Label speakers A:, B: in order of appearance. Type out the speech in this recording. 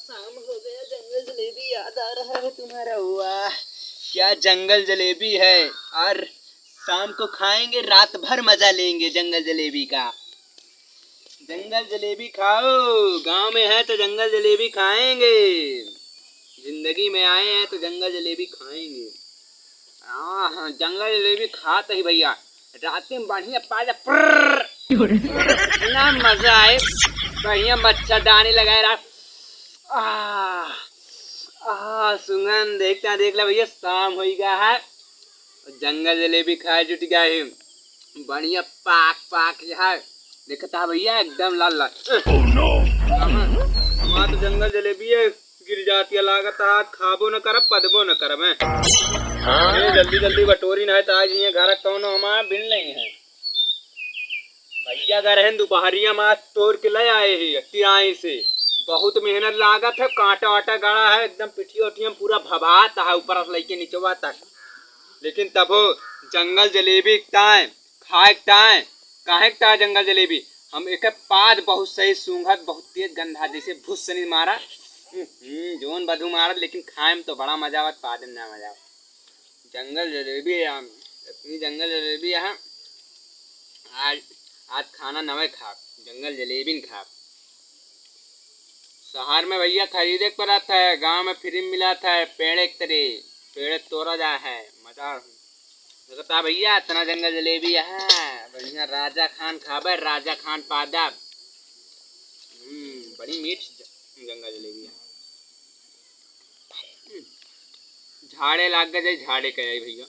A: शाम हो गया, जंगल जलेबी याद आ रहा है तुम्हारा। वाह क्या जंगल जलेबी है, और शाम को खाएंगे, रात भर मजा लेंगे जंगल जलेबी का। जंगल जलेबी खाओ, गांव में है तो जंगल जलेबी खाएंगे, जिंदगी में आए हैं तो जंगल जलेबी खाएंगे। हाँ जंगल जलेबी खाते ही भैया रात में बढ़िया पाजा इतना मजा आए, बढ़िया मच्छरदानी लगाए रहा। सुगंध देखता देख ला भैया, शाम हो गया है, जंगल जलेबी खाए जुट गया है, बढ़िया पाक पाक है, देखता भैया एकदम लाल लाल। तो जंगल जलेबी है, गिर जाती है लागत, आज खाबो न करब पदबो न करब। जल्दी जल्दी बटोरी न है तो आज ये घर कौन हमारा बिन नहीं है भैया, घर है दोपहरिया माँ तोड़ के ले आए ही तिराई से, बहुत मेहनत लागत है, कांटा वाटा गाड़ा है, एकदम पिठी उठिया पूरा भभाता है ऊपर से लेके नीचवा तक, लेकिन तब हो जंगल जलेबी टाइम खाए टाइम काहे ता जंगल जलेबी हम एक पाद बहुत सही सूंघत, बहुत तेज गंधा जैसे भूस से नहीं मारा, जोन बधू मारत, लेकिन खाए में तो बड़ा मजा आवत, पाद में ना मजा। जंगल जलेबी इतनी जंगल जलेबी यहाँ आज खाना नवे खा, जंगल जलेबी न खा। शहर में भैया खरीदे पर आता है, गांव में फ्री मिला था, पेड़ एक तरह पेड़ तोड़ा जा है, मजा लगता भैया। इतना जंगल जलेबी है बढ़िया, राजा खान खाबे, राजा खान पादा, बड़ी मीठ जंगल जलेबी है। झाड़े लाग गए, झाड़े कहे भैया।